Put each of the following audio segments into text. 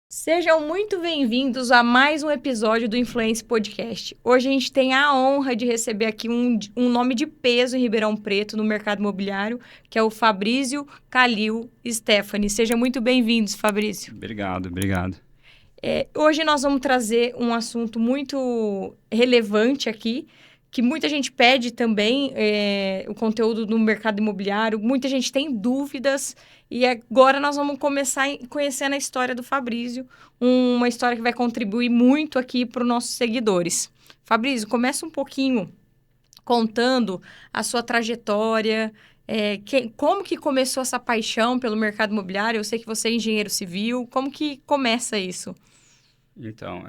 Sejam muito bem-vindos a mais um episódio do Influence Podcast. Hoje a gente tem a honra de receber aqui um nome de peso em Ribeirão Preto, no mercado imobiliário, que é o Fabrício Calil Stephani. Seja muito bem-vindos, Fabrício. Obrigado. Hoje nós vamos trazer um assunto muito relevante aqui, que muita gente pede também, o conteúdo do mercado imobiliário, muita gente tem dúvidas, e agora nós vamos começar conhecendo a história do Fabrício, uma história que vai contribuir muito aqui para os nossos seguidores. Fabrício, começa um pouquinho contando a sua trajetória, como que começou essa paixão pelo mercado imobiliário? Eu sei que você é engenheiro civil, como que começa isso? Então,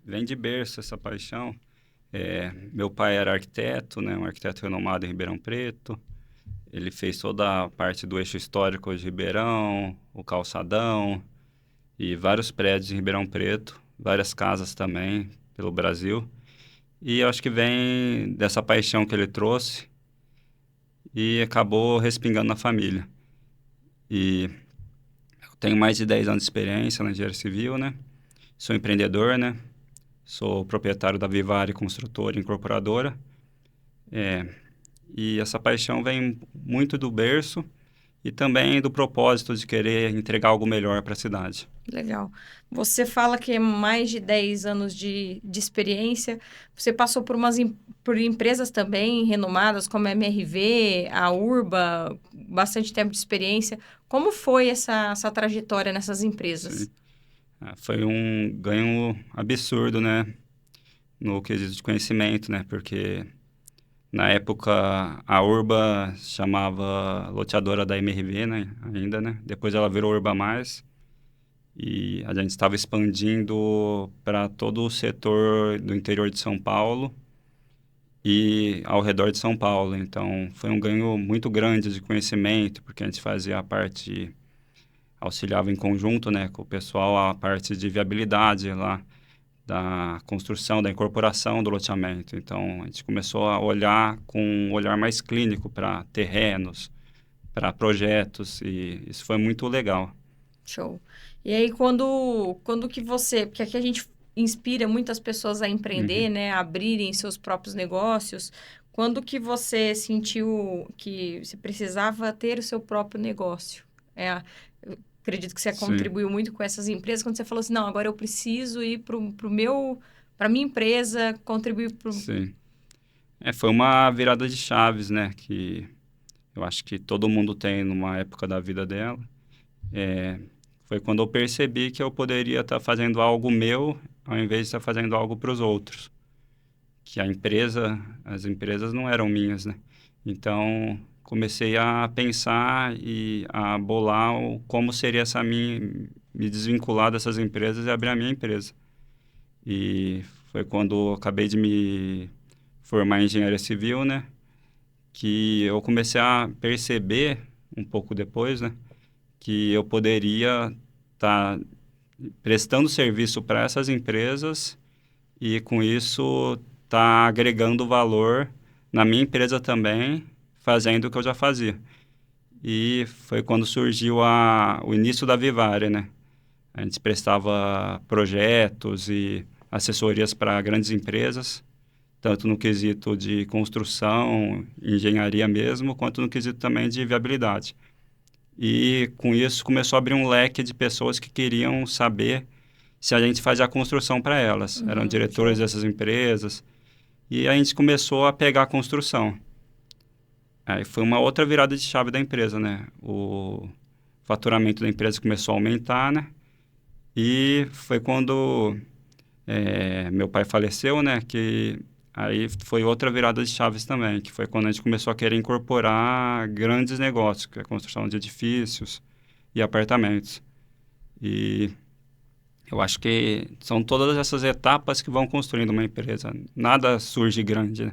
vem de berço essa paixão. Meu pai era arquiteto, né? Um arquiteto renomado em Ribeirão Preto. Ele fez toda a parte do eixo histórico de Ribeirão, o calçadão e vários prédios em Ribeirão Preto, várias casas também pelo Brasil. E eu acho que vem dessa paixão que ele trouxe e acabou respingando na família. E eu tenho mais de 10 anos de experiência na engenharia civil, né? Sou empreendedor, né? Sou proprietário da Vivare Construtora Incorporadora. E essa paixão vem muito do berço e também do propósito de querer entregar algo melhor para a cidade. Legal. Você fala que é mais de 10 anos de experiência. Você passou por empresas também renomadas, como a MRV, a Urba, bastante tempo de experiência. Como foi essa trajetória nessas empresas? Sim. Foi um ganho absurdo, né? No quesito de conhecimento, né? Porque na época a Urba chamava loteadora da MRV, né? Ainda, né? Depois ela virou Urba Mais. E a gente estava expandindo para todo o setor do interior de São Paulo e ao redor de São Paulo. Então, foi um ganho muito grande de conhecimento, porque a gente fazia a parte, auxiliava em conjunto, né, com o pessoal, a parte de viabilidade lá, da construção, da incorporação do loteamento. Então, a gente começou a olhar com um olhar mais clínico para terrenos, para projetos, e isso foi muito legal. Show. E aí, quando que você... Porque aqui a gente inspira muitas pessoas a empreender, Uhum. né? A abrirem seus próprios negócios. Quando que você sentiu que você precisava ter o seu próprio negócio? Eu acredito que você Sim, contribuiu muito com essas empresas. Quando você falou assim, não, agora eu preciso ir para minha empresa, contribuir para... sim. Foi uma virada de chaves, né? Que eu acho que todo mundo tem numa época da vida dela. Foi quando eu percebi que eu poderia estar fazendo algo meu ao invés de estar fazendo algo para os outros. Que as empresas não eram minhas, né? Então, comecei a pensar e a bolar como seria me desvincular dessas empresas e abrir a minha empresa. E foi quando eu acabei de me formar em engenharia civil, né? Que eu comecei a perceber um pouco depois, né? Que eu poderia estar prestando serviço para essas empresas e, com isso, estar agregando valor na minha empresa também, fazendo o que eu já fazia. E foi quando surgiu o início da Vivare, né? A gente prestava projetos e assessorias para grandes empresas, tanto no quesito de construção, engenharia mesmo, quanto no quesito também de viabilidade. E com isso começou a abrir um leque de pessoas que queriam saber se a gente fazia a construção para elas. Eram diretores Show. dessas empresas. E a gente começou a pegar a construção. Aí foi uma outra virada de chave da empresa, né? O faturamento da empresa começou a aumentar, né? E foi quando meu pai faleceu, né? Que aí foi outra virada de chaves também, que foi quando a gente começou a querer incorporar grandes negócios, que é a construção de edifícios e apartamentos. E eu acho que são todas essas etapas que vão construindo uma empresa. Nada surge grande, né?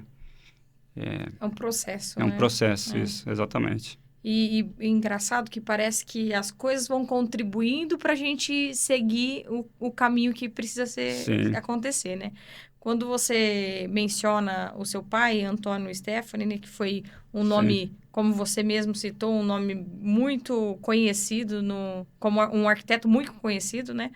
É um processo, É um né? processo, É. isso, exatamente. E engraçado que parece que as coisas vão contribuindo para a gente seguir o caminho que precisa Sim, acontecer, né? Quando você menciona o seu pai, Antônio Stefani, né, que foi um sim. nome, como você mesmo citou, um nome muito conhecido, como um arquiteto muito conhecido, né?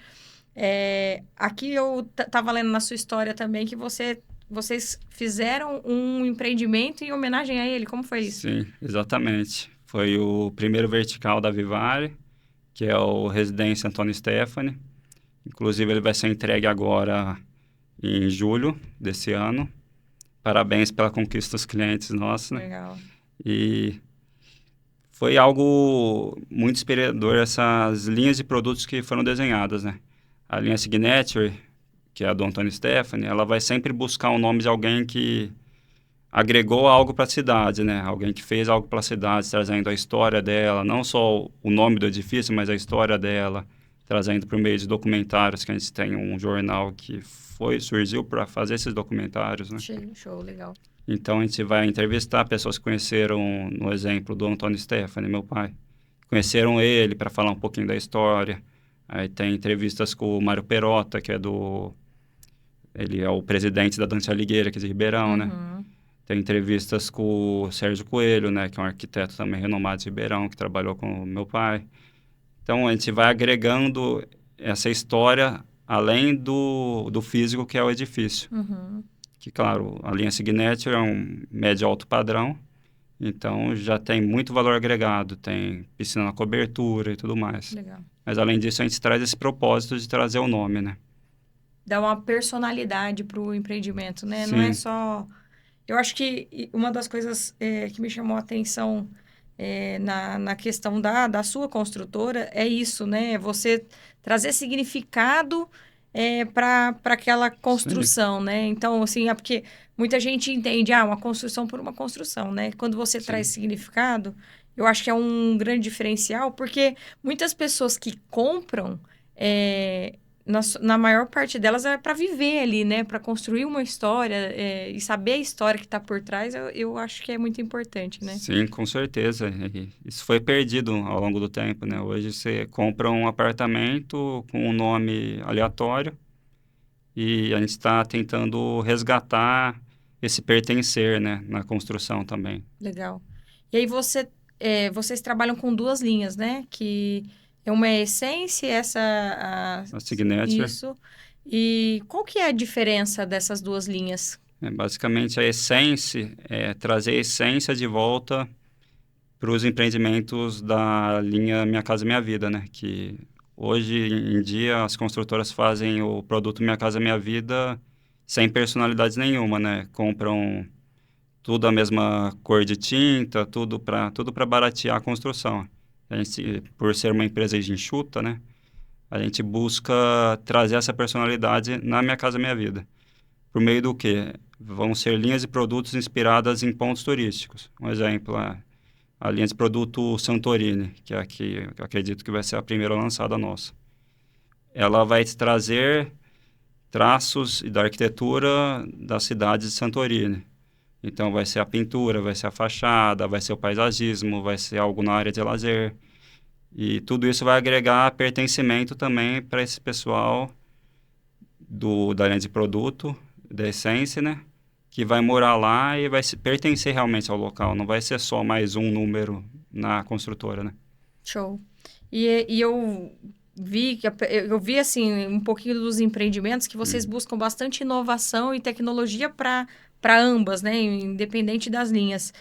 Aqui eu estava lendo na sua história também que vocês fizeram um empreendimento em homenagem a ele. Como foi isso? Sim, exatamente. Foi o primeiro vertical da Vivare, que é o Residência Antônio Stefani. Inclusive, ele vai ser entregue agora em julho desse ano. Parabéns pela conquista dos clientes nossos, né? Legal. E foi algo muito inspirador essas linhas de produtos que foram desenhadas, né? A linha Signature, que é a do Antônio Stefani, ela vai sempre buscar o nome de alguém que agregou algo para a cidade, né? Alguém que fez algo para a cidade, trazendo a história dela, não só o nome do edifício, mas a história dela, trazendo por meio de documentários, que a gente tem um jornal que surgiu para fazer esses documentários, né? Show, legal. Então a gente vai entrevistar pessoas que conheceram, no exemplo do Antônio Stefani, meu pai, conheceram ele para falar um pouquinho da história. Aí tem entrevistas com o Mário Perota, ele é o presidente da Dante Alighieri aqui de Ribeirão, né? Uhum. Tem entrevistas com o Sérgio Coelho, né, que é um arquiteto também renomado de Ribeirão, que trabalhou com o meu pai. Então, a gente vai agregando essa história além do físico, que é o edifício. Uhum. Que, claro, a linha Signature é um médio alto padrão, então já tem muito valor agregado, tem piscina na cobertura e tudo mais. Legal. Mas, além disso, a gente traz esse propósito de trazer o nome, né? Dá uma personalidade para o empreendimento, né? Não é Sim, só... Eu acho que uma das coisas que me chamou a atenção na questão da sua construtora é isso, né? Você trazer significado para aquela sim, construção, né? Então, assim, é porque muita gente entende, uma construção por uma construção, né? Quando você traz sim. significado, eu acho que é um grande diferencial, porque muitas pessoas que compram, na maior parte delas é para viver ali, né? Para construir uma história e saber a história que está por trás, eu acho que é muito importante, né? Sim, com certeza. E isso foi perdido ao longo do tempo, né? Hoje você compra um apartamento com um nome aleatório e a gente está tentando resgatar esse pertencer, né, na construção também. Legal. E aí vocês trabalham com duas linhas, né? Que é uma essência, A Signature isso. E qual que é a diferença dessas duas linhas? é basicamente a essência, é trazer a essência de volta para os empreendimentos da linha Minha Casa Minha Vida, né? Que hoje em dia as construtoras fazem o produto Minha Casa Minha Vida sem personalidade nenhuma, né? Compram tudo a mesma cor de tinta, tudo para baratear a construção. A gente, por ser uma empresa enxuta, né? A gente busca trazer essa personalidade na Minha Casa Minha Vida. Por meio do quê? Vão ser linhas de produtos inspiradas em pontos turísticos. Um exemplo é a linha de produto Santorini, que é a que eu acredito que vai ser a primeira lançada nossa. Ela vai te trazer traços da arquitetura da cidade de Santorini. Então, vai ser a pintura, vai ser a fachada, vai ser o paisagismo, vai ser algo na área de lazer. E tudo isso vai agregar pertencimento também para esse pessoal da linha de produto, da essência, né? Que vai morar lá e vai se pertencer realmente ao local. Não vai ser só mais um número na construtora, né? Show. E eu vi eu vi assim um pouquinho dos empreendimentos que vocês Hum. buscam bastante inovação e tecnologia para ambas, né? Independente das linhas.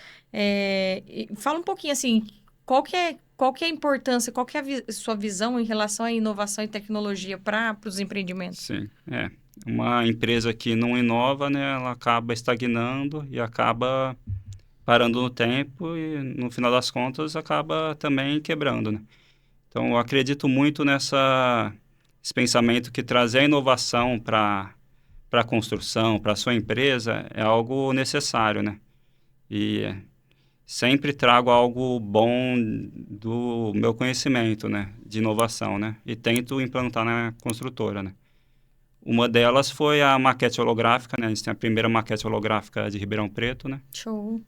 Fala um pouquinho assim, qual que é a importância, qual que é sua visão em relação à inovação e tecnologia para os empreendimentos? Sim, é. Uma empresa que não inova, né? Ela acaba estagnando e acaba parando no tempo e, no final das contas, acaba também quebrando, né? Então, eu acredito muito esse pensamento que trazer a inovação para a construção, para a sua empresa, é algo necessário, né? E sempre trago algo bom do meu conhecimento, né? De inovação, né? E tento implantar na construtora, né? Uma delas foi a maquete holográfica, né? A gente tem a primeira maquete holográfica de Ribeirão Preto, né? Show.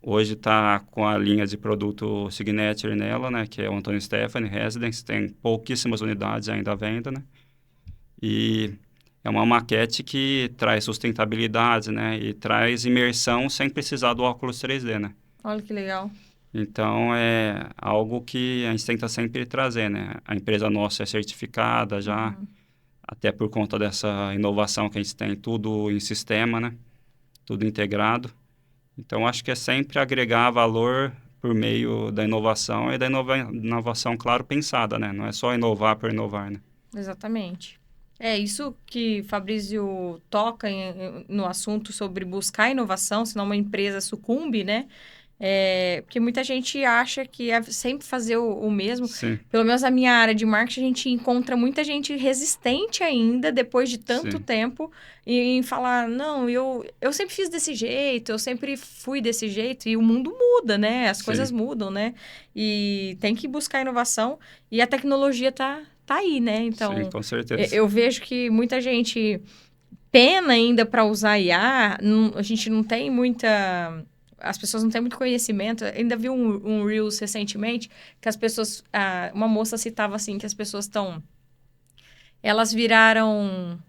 Hoje está com a linha de produto Signature nela, né? Que é o Antônio Stefani Residence. Tem pouquíssimas unidades ainda à venda, né? E é uma maquete que traz sustentabilidade, né? E traz imersão sem precisar do óculos 3D, né? Olha que legal. Então, é algo que a gente tenta sempre trazer, né? A empresa nossa é certificada já, até por conta dessa inovação que a gente tem, tudo em sistema, né? Tudo integrado. Então, acho que é sempre agregar valor por meio da inovação e da inovação, claro, pensada, né? Não é só inovar por inovar, né? Exatamente. É isso que Fabrício toca no assunto sobre buscar inovação, senão uma empresa sucumbe, né? Porque muita gente acha que é sempre fazer o mesmo. Sim, Pelo menos na minha área de marketing, a gente encontra muita gente resistente ainda, depois de tanto sim, tempo, em falar, não, eu sempre fiz desse jeito, eu sempre fui desse jeito, e o mundo muda, né? As coisas sim, mudam, né? E tem que buscar inovação, e a tecnologia tá aí, né? sim, Então, com certeza. eu vejo que muita gente pena ainda para usar IA, a gente não tem muita. As pessoas não têm muito conhecimento. Ainda vi um Reels recentemente que as pessoas. Uma moça citava assim que as pessoas estão. Elas viraram.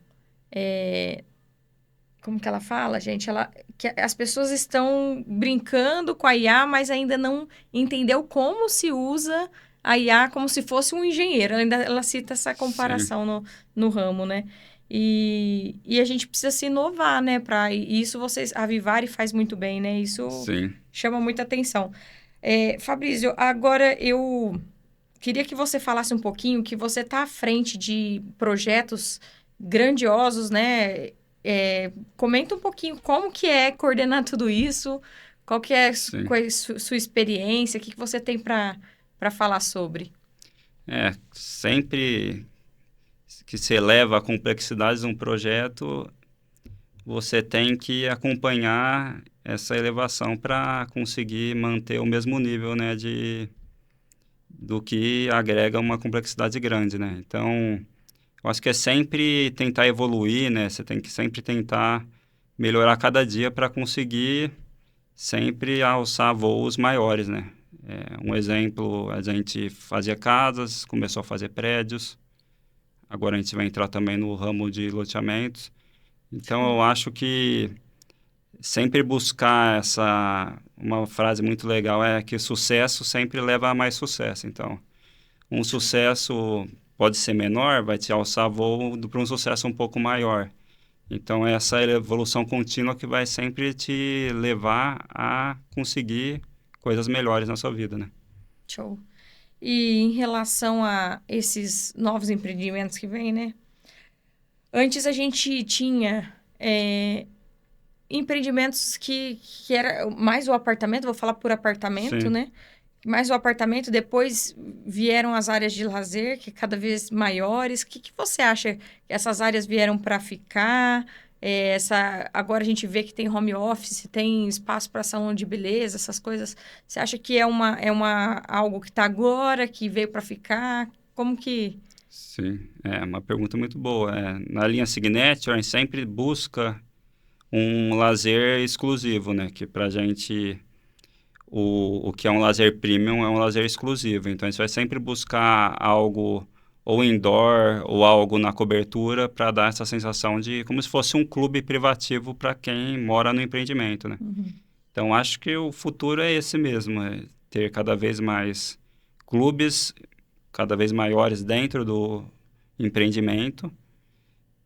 Como que ela fala, gente? Que as pessoas estão brincando com a IA, mas ainda não entendeu como se usa a IA como se fosse um engenheiro. Ela cita essa Sim, comparação no ramo, né? E a gente precisa se inovar, né? E isso vocês, a Vivari faz muito bem, né? Isso sim. chama muita atenção. Fabrício, agora eu queria que você falasse um pouquinho que você está à frente de projetos grandiosos, né? Comenta um pouquinho como que é coordenar tudo isso, qual que é Sim. qual é sua experiência, o que você tem para falar sobre. Sempre que se eleva a complexidade de um projeto, você tem que acompanhar essa elevação para conseguir manter o mesmo nível, né, do que agrega uma complexidade grande, né? Então, eu acho que é sempre tentar evoluir, né? Você tem que sempre tentar melhorar cada dia para conseguir sempre alçar voos maiores, né? Um exemplo, a gente fazia casas, começou a fazer prédios, agora a gente vai entrar também no ramo de loteamentos. Então, eu acho que sempre buscar uma frase muito legal é que sucesso sempre leva a mais sucesso. Então, um sucesso pode ser menor, vai te alçar voo para um sucesso um pouco maior. Então, essa evolução contínua que vai sempre te levar a conseguir coisas melhores na sua vida, né? Show. E em relação a esses novos empreendimentos que vêm, né? Antes a gente tinha empreendimentos que era mais o apartamento, vou falar por apartamento, Sim, né? Mais o apartamento, depois vieram as áreas de lazer, que cada vez maiores. O que você acha que essas áreas vieram para ficar? Agora a gente vê que tem home office, tem espaço para salão de beleza, essas coisas. Você acha que algo que está agora, que veio para ficar? Como que... sim. É uma pergunta muito boa. Na linha Signature, a gente sempre busca um lazer exclusivo, né? Que pra gente, o que é um lazer premium é um lazer exclusivo. Então, a gente vai sempre buscar algo ou indoor ou algo na cobertura para dar essa sensação de como se fosse um clube privativo para quem mora no empreendimento, né? Uhum. Então, acho que o futuro é esse mesmo, é ter cada vez mais clubes, cada vez maiores dentro do empreendimento.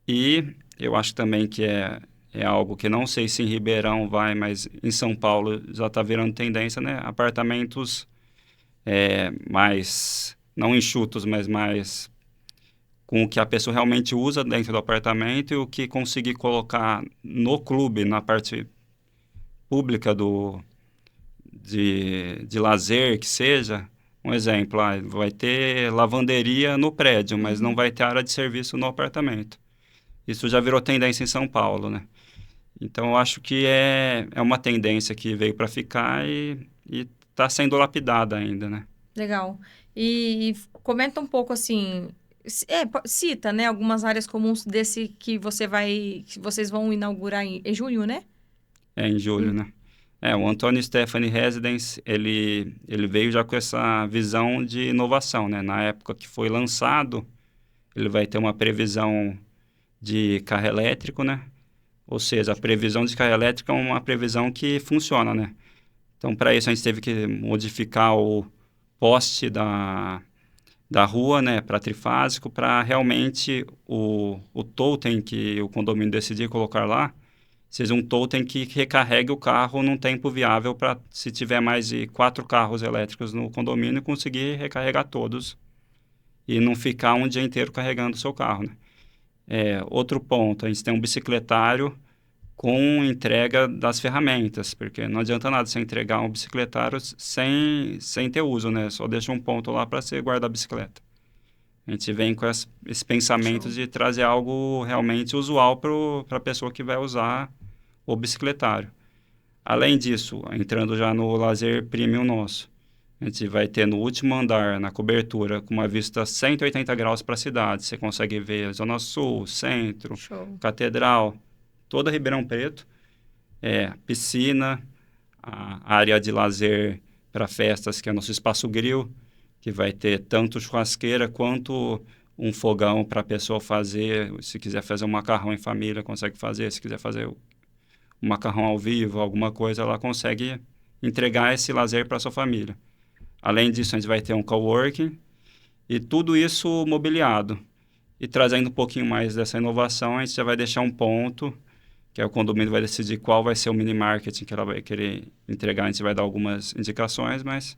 E eu acho também que é algo que não sei se em Ribeirão vai, mas em São Paulo já está virando tendência, né? Apartamentos mais, não enxutos, mas mais com o que a pessoa realmente usa dentro do apartamento e o que conseguir colocar no clube, na parte pública de lazer que seja. Um exemplo, vai ter lavanderia no prédio, mas não Uhum. vai ter área de serviço no apartamento. Isso já virou tendência em São Paulo, né? Então, eu acho que é uma tendência que veio para ficar e está sendo lapidada ainda, né? Legal. E comenta um pouco assim, cita, né, algumas áreas comuns desse que vocês vão inaugurar em junho, né? Em julho, Em- né? O Antônio Stefani Residence, ele veio já com essa visão de inovação, né? Na época que foi lançado, ele vai ter uma previsão de carro elétrico, né? Ou seja, a previsão de carro elétrico é uma previsão que funciona, né? Então, para isso, a gente teve que modificar o poste da rua, né, para trifásico, para realmente o totem que o condomínio decidir colocar lá, seja um totem que recarregue o carro num tempo viável para, se tiver mais de 4 carros elétricos no condomínio, conseguir recarregar todos e não ficar um dia inteiro carregando o seu carro, né? Outro ponto, a gente tem um bicicletário com entrega das ferramentas, porque não adianta nada você entregar um bicicletário sem ter uso, né? Só deixa um ponto lá para você guardar a bicicleta. A gente vem com esse pensamento de trazer algo realmente usual para a pessoa que vai usar o bicicletário. Além disso, entrando já no lazer premium nosso, a gente vai ter no último andar, na cobertura, com uma vista 180 graus para a cidade. Você consegue ver a Zona Sul, Centro, Catedral, toda Ribeirão Preto. Piscina, a área de lazer para festas, que é nosso espaço grill, que vai ter tanto churrasqueira quanto um fogão para a pessoa fazer. Se quiser fazer um macarrão em família, consegue fazer. Se quiser fazer um macarrão ao vivo, alguma coisa, ela consegue entregar esse lazer para a sua família. Além disso, a gente vai ter um coworking e tudo isso mobiliado. E trazendo um pouquinho mais dessa inovação, a gente já vai deixar um ponto, que é o condomínio vai decidir qual vai ser o mini marketing que ela vai querer entregar. A gente vai dar algumas indicações, mas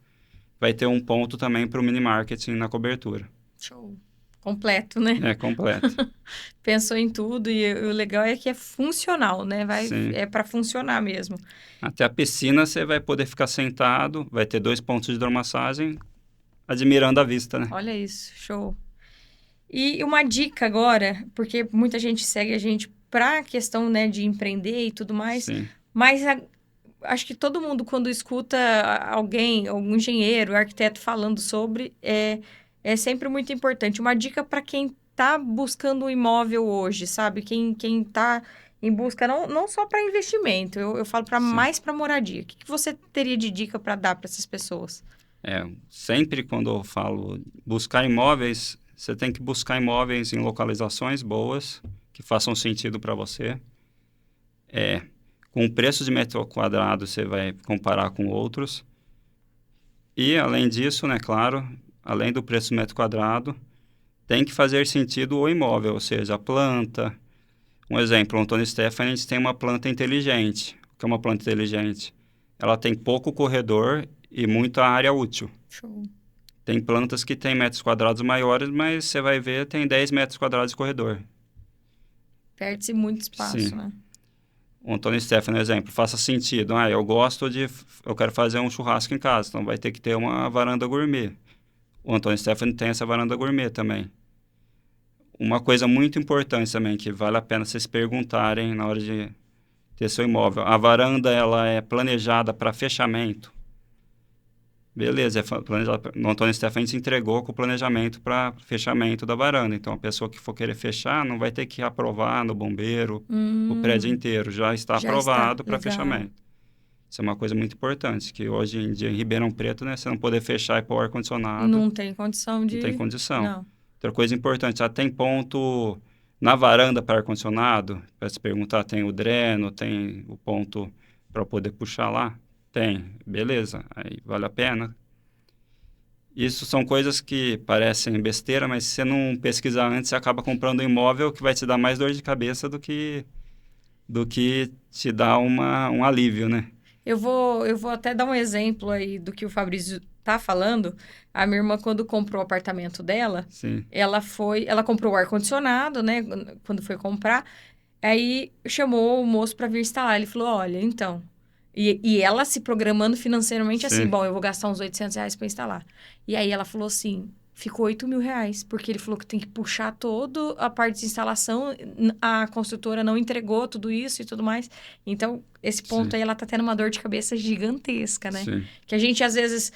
vai ter um ponto também para o mini marketing na cobertura. Show. Completo, né? Completo. Pensou em tudo e o legal é que é funcional, né? É para funcionar mesmo. Até a piscina você vai poder ficar sentado, vai ter 2 pontos de hidromassagem, admirando a vista, né? Olha isso, show. E uma dica agora, porque muita gente segue a gente para a questão, né, de empreender e tudo mais, Sim. mas acho que todo mundo, quando escuta alguém, algum engenheiro, arquiteto falando sobre, é sempre muito importante. Uma dica para quem está buscando um imóvel hoje, sabe? Quem está em busca, não só para investimento, eu falo mais para moradia. O que você teria de dica para dar para essas pessoas? Sempre quando eu falo buscar imóveis, você tem que buscar imóveis em localizações boas, que façam sentido para você. Com o preço de metro quadrado, você vai comparar com outros. E, além disso, né, claro, além do preço do metro quadrado, tem que fazer sentido o imóvel, ou seja, a planta. Um exemplo, o Antônio Stefani, a gente tem uma planta inteligente. O que é uma planta inteligente? Ela tem pouco corredor e muita área útil. Show. Tem plantas que têm metros quadrados maiores, mas você vai ver, tem 10 metros quadrados de corredor. Perde-se muito espaço, né? O Antônio Stefani, exemplo, faça sentido. Eu quero fazer um churrasco em casa, então vai ter que ter uma varanda gourmet. O Antônio Stefani tem essa varanda gourmet também. Uma coisa muito importante também, que vale a pena vocês perguntarem na hora de ter seu imóvel. A varanda, ela é planejada para fechamento? Beleza, o Antônio Stefani se entregou com o planejamento para fechamento da varanda. Então, a pessoa que for querer fechar não vai ter que aprovar no bombeiro o prédio inteiro. Já está aprovado para fechamento. Isso é uma coisa muito importante, que hoje em dia em Ribeirão Preto, né, você não poder fechar e pôr ar-condicionado. Não tem condição de... Não tem condição. Não. Outra coisa importante, já tem ponto na varanda para ar-condicionado? Para se perguntar, tem o dreno, tem o ponto para poder puxar lá? Tem, beleza, aí vale a pena. Isso são coisas que parecem besteira, mas se você não pesquisar antes, você acaba comprando um imóvel que vai te dar mais dor de cabeça do que te dar um alívio, né? Eu vou até dar um exemplo aí do que o Fabrício tá falando. A minha irmã, quando comprou o apartamento dela, Sim. Ela comprou o ar-condicionado, né? Quando foi comprar, aí chamou o moço para vir instalar. Ele falou, olha, então... E ela se programando financeiramente assim, bom, eu vou gastar uns R$800 para instalar. E aí ela falou assim, ficou R$ 8.000, porque ele falou que tem que puxar toda a parte de instalação, a construtora não entregou tudo isso e tudo mais. Então, esse ponto Sim. aí, ela tá tendo uma dor de cabeça gigantesca, né? Sim. Que a gente, às vezes,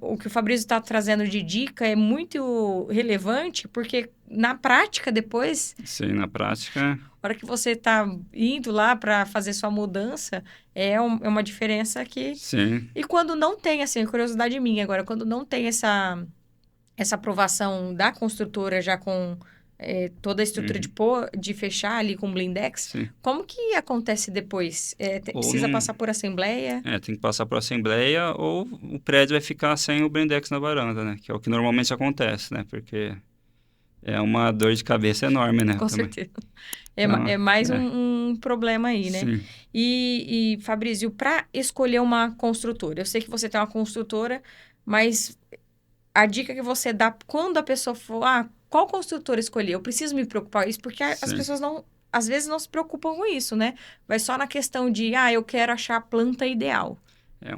o que o Fabrício tá trazendo de dica é muito relevante, porque na prática, depois, Sim, na prática, a hora que você tá indo lá para fazer sua mudança, é uma diferença que... sim, E quando não tem, assim, curiosidade minha agora, quando não tem essa aprovação da construtora já com toda a estrutura uhum, de fechar ali com blindex, sim. como que acontece depois? Ou Precisa não, passar por assembleia? tem que passar por assembleia ou o prédio vai ficar sem o blindex na varanda, né? Que é o que normalmente acontece, né? Porque é uma dor de cabeça enorme, né? Com Também. certeza. Então, É mais um problema aí, né? sim. E Fabrício, para escolher uma construtora, eu sei que você tem uma construtora, mas a dica que você dá quando a pessoa for, qual construtora escolher? Eu preciso me preocupar com isso, porque as Sim. pessoas não, às vezes não se preocupam com isso, né? Vai só na questão de, eu quero achar a planta ideal.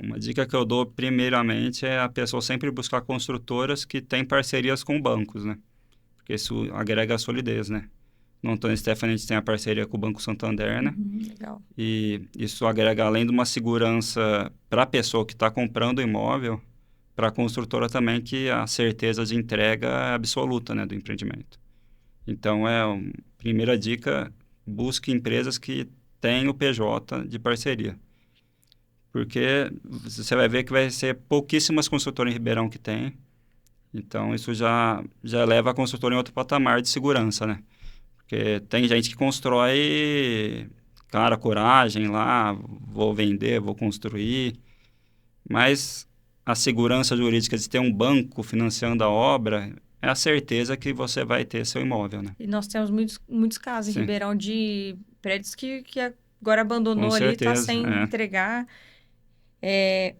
Uma dica que eu dou primeiramente é a pessoa sempre buscar construtoras que têm parcerias com bancos, né? Porque isso agrega solidez, né? No Antônio Stefani a gente tem a parceria com o Banco Santander, né? Legal. E isso agrega, além de uma segurança para a pessoa que está comprando o imóvel, para a construtora também, que a certeza de entrega é absoluta, né, do empreendimento. Então, primeira dica, busque empresas que têm o PJ de parceria. Porque você vai ver que vai ser pouquíssimas construtoras em Ribeirão que tem. Então, isso já leva a construtora em outro patamar de segurança, né? Porque tem gente que constrói, cara, coragem lá, vou vender, vou construir. Mas a segurança jurídica de ter um banco financiando a obra é a certeza que você vai ter seu imóvel, né? E nós temos muitos casos em Sim, Ribeirão de prédios que agora com abandonou ali, está certeza, sem entregar.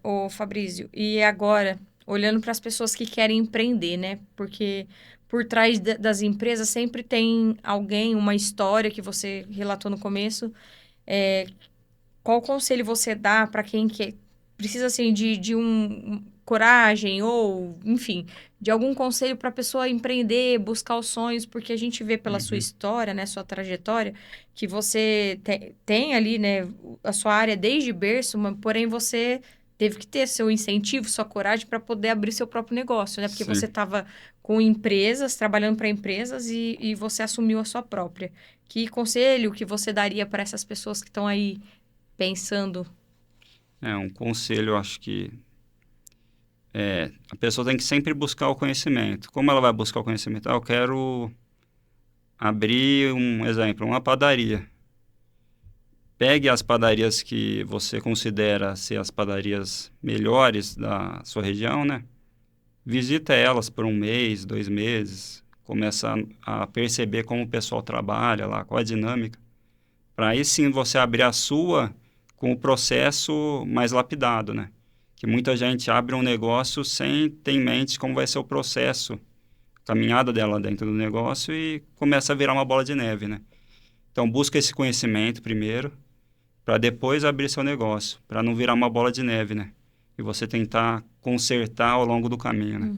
Ô Fabrício, e agora, olhando para as pessoas que querem empreender, né? Porque por trás das empresas sempre tem alguém, uma história que você relatou no começo. Qual conselho você dá para quem precisa, assim, de coragem ou, enfim, de algum conselho para a pessoa empreender, buscar os sonhos? Porque a gente vê pela sua Uhum. história, né, sua trajetória, que você tem ali, né, a sua área desde berço, mas, porém você teve que ter seu incentivo, sua coragem para poder abrir seu próprio negócio, né? Porque você Sim. estava com empresas, trabalhando para empresas e você assumiu a sua própria. Que conselho que você daria para essas pessoas que estão aí pensando? Um conselho, eu acho que a pessoa tem que sempre buscar o conhecimento. Como ela vai buscar o conhecimento? Eu quero abrir um exemplo, uma padaria. Pegue as padarias que você considera ser as padarias melhores da sua região, né? Visita elas por 1 mês, 2 meses. Começa a perceber como o pessoal trabalha lá, qual a dinâmica. Para aí sim você abrir a sua com o processo mais lapidado, né? Que muita gente abre um negócio sem ter em mente como vai ser o processo, a caminhada dela dentro do negócio e começa a virar uma bola de neve, né? Então busca esse conhecimento primeiro, para depois abrir seu negócio, para não virar uma bola de neve, né? E você tentar consertar ao longo do caminho, né?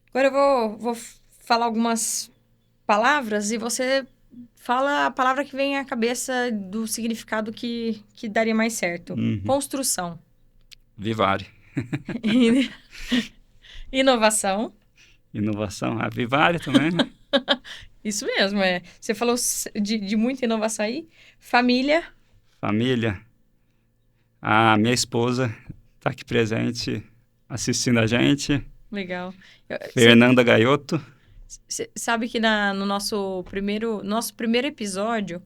Agora eu vou falar algumas palavras e você fala a palavra que vem à cabeça do significado que daria mais certo. Uhum. Construção. Vivare. Inovação. Inovação. A Vivare também, né? Isso mesmo, é. Você falou de muita inovação aí. Família. Família. A minha esposa está aqui presente assistindo a gente. Legal. Fernanda Gaiotto. Você sabe que no nosso primeiro episódio,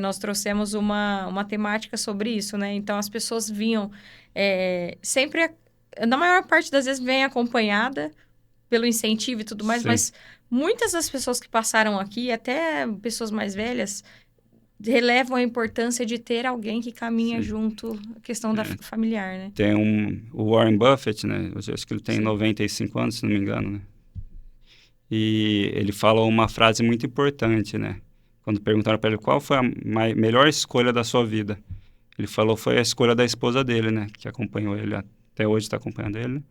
nós trouxemos uma temática sobre isso, né? Então, as pessoas vinham sempre, na maior parte das vezes, vem acompanhada pelo incentivo e tudo mais, Sim. mas muitas das pessoas que passaram aqui, até pessoas mais velhas, relevam a importância de ter alguém que caminha Sim. junto, a questão da familiar, né? Tem o Warren Buffett, né? Eu acho que ele tem Sim. 95 anos, se não me engano, né? E ele falou uma frase muito importante, né? Quando perguntaram para ele qual foi a melhor escolha da sua vida, ele falou foi a escolha da esposa dele, né? Que acompanhou ele até hoje, está acompanhando ele, né?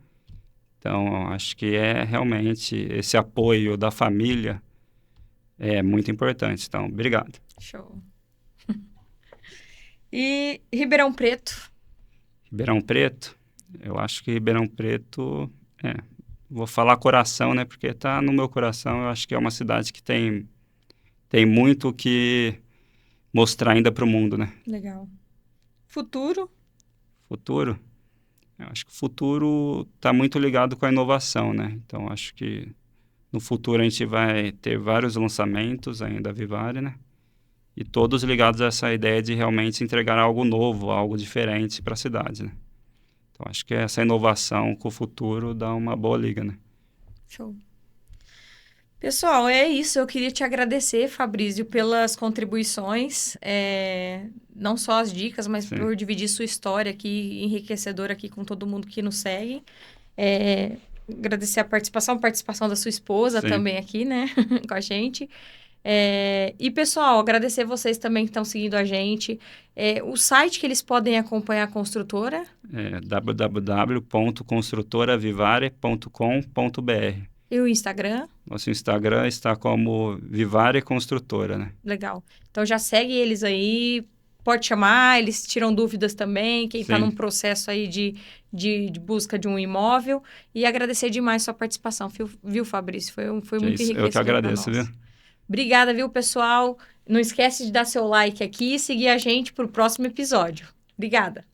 Então, acho que é realmente esse apoio da família é muito importante. Então, obrigado. Show. E Ribeirão Preto? Ribeirão Preto, eu acho que Ribeirão Preto, vou falar coração, né? Porque tá no meu coração. Eu acho que é uma cidade que tem muito o que mostrar ainda para o mundo, né? Legal. Futuro? Futuro? Eu acho que o futuro está muito ligado com a inovação, né? Então, acho que no futuro a gente vai ter vários lançamentos ainda da Vivare, né? E todos ligados a essa ideia de realmente entregar algo novo, algo diferente para a cidade, né? Então, acho que essa inovação com o futuro dá uma boa liga, né? Show. Pessoal, é isso. Eu queria te agradecer, Fabrício, pelas contribuições, não só as dicas, mas Sim. por dividir sua história aqui, enriquecedora aqui com todo mundo que nos segue. Agradecer a participação da sua esposa Sim. também aqui, né, com a gente. E, pessoal, agradecer vocês também que estão seguindo a gente. O site que eles podem acompanhar a construtora? É www.construtoravivare.com.br. E o Instagram? Nosso Instagram está como Vivare Construtora, né? Legal. Então já segue eles aí, pode chamar, eles tiram dúvidas também, quem está Sim. num processo aí de busca de um imóvel. E agradecer demais sua participação, viu, Fabrício? Foi muito enriquecedor. Eu que agradeço, viu? Obrigada, viu, pessoal? Não esquece de dar seu like aqui e seguir a gente para o próximo episódio. Obrigada!